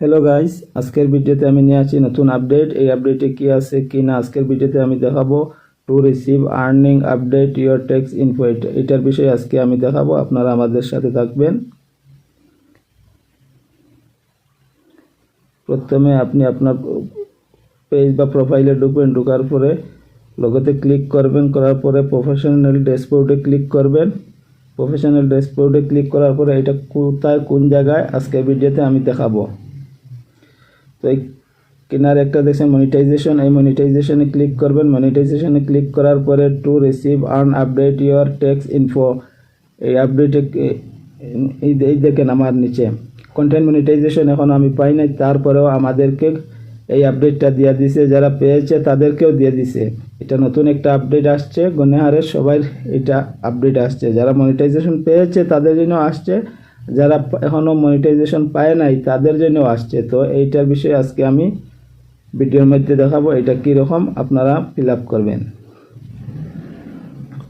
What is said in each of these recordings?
Hello guys, আজকের ভিডিওতে আমি নিয়ে আসছি নতুন আপডেট। এই আপডেটে কি আছে কি না আজকের ভিডিওতে আমি দেখাবো। To receive earning update your tax info, এটার বিষয়ে আজকে আমি দেখাবো। আপনারা আমাদের সাথে থাকবেন। প্রথমে আপনি আপনার পেজ বা প্রোফাইলে ঢুকবেন। ঢোকার পরে লোগোতে ক্লিক করবেন। করার পরে প্রফেশনাল ড্যাশবোর্ডে ক্লিক করবেন। প্রফেশনাল ড্যাশবোর্ডে ক্লিক করার পরে এটা কোথায় কোন জায়গায় আজকের ভিডিওতে আমি দেখাবো। তো এই কিনারে একটা দেখছেন মনিটাইজেশন, এই মনিটাইজেশনে ক্লিক করবেন। মনিটাইজেশনে ক্লিক করার পরে to receive earn update your tax info, এই আপডেটে এই দেখেন আমার নিচে কন্টেন্ট মনিটাইজেশন এখন আমি পাই নাই, তারপরেও আমাদেরকে এই আপডেটটা দিয়ে দিছে। যারা পেয়েছে তাদেরকেও দিয়ে দিছে। এটা নতুন একটা আপডেট আসছে, গণহারে সবাই এটা আপডেট আসছে। যারা মনিটাইজেশন পেয়েছে তাদের জন্য আসছে, যারা এখনও মনিটাইজেশন পায় নাই তাদের জন্য আসছে। তো এইটার বিষয়ে আজকে আমি ভিডিওর মধ্যে দেখাবো এটা কীরকম আপনারা ফিল আপ করবেন।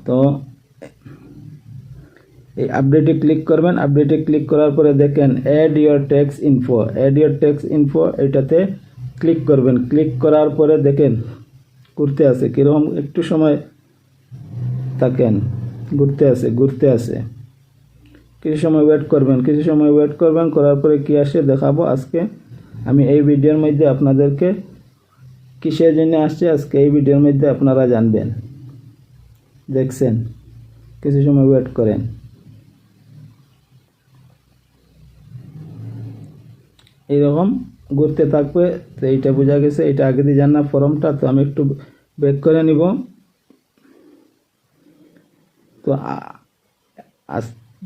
তো এই আপডেটে ক্লিক করবেন। আপডেটে ক্লিক করার পরে দেখেন add your tax info, add your tax info এটাতে ক্লিক করবেন। ক্লিক করার পরে দেখেন ঘুরতে আছে, কীরকম একটু সময় থাকেন, ঘুরতে আসে কিছু সময় ওয়েট করবেন। করার পরে কি আসে দেখাবো আজকে আমি এই ভিডিওর মধ্যে আপনাদেরকে। কিসের জন্য আসছে আজকে এই ভিডিওর মধ্যে আপনারা জানবেন। দেখছেন, কিছু সময় ওয়েট করেন। এইরকম ঘুরতে থাকবে। তো এইটা বোঝা গেছে, এটা আগে দিয়ে জানা ফর্মটা। তো আমি একটু ব্যাক করে নিব। তো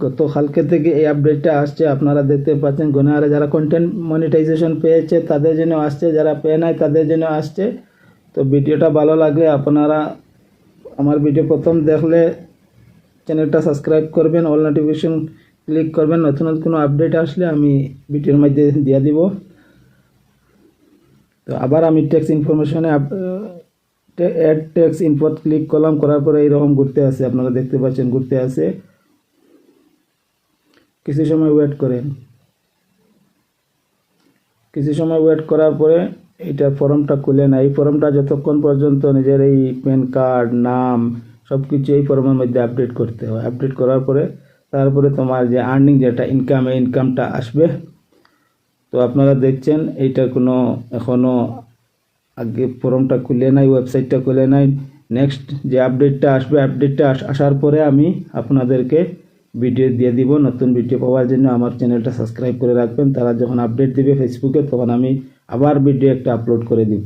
গতকালকে থেকে এই আপডেটটা আসছে, আপনারা দেখতে পাচ্ছেন। গণহারে যারা কন্টেন্ট মনিটাইজেশন পেয়েছে তাদের জন্য আসছে, যারা পেয়ে নাই তাদের জন্য আসছে। তো ভিডিওটা ভালো লাগলে আপনারা আমার ভিডিও প্রথম দেখলে চ্যানেলটা সাবস্ক্রাইব করবেন, অল নোটিফিকেশন ক্লিক করবেন। নতুন কোনো আপডেট আসলে আমি ভিডিওর মধ্যে দিয়ে দিব। তো আবার আমি ট্যাক্স ইনফরমেশনে অ্যাড ট্যাক্স ইনফো ক্লিক করলাম। করার পরে এইরকম ঘুরতে আসে, আপনারা দেখতে পাচ্ছেন ঘুরতে আসে। কিছু সময় ওয়েট করেন। কিছু সময় ওয়েট করার পরে এইটার ফর্মটা খুলে না। এই ফর্মটা যতক্ষণ পর্যন্ত নিজের এই প্যান কার্ড নাম সব কিছু এই ফর্মের মধ্যে আপডেট করতে হয়। আপডেট করার পরে তারপরে তোমার যে আর্নিং যেটা ইনকাম, এই ইনকামটা আসবে। তো আপনারা দেখছেন এইটা কোনো এখনও আগে ফর্মটা খুলে নাই, ওয়েবসাইটটা খুলে নাই। নেক্সট যে আপডেটটা আসবে, আপডেটটা আসার পরে আমি আপনাদেরকে ভিডিও দিয়ে দিব। নতুন ভিডিও পাওয়ার জন্য আমার চ্যানেলটা সাবস্ক্রাইব করে রাখবেন। তারা যখন আপডেট দিবে ফেসবুকে তখন আমি আবার ভিডিও একটা আপলোড করে দিব।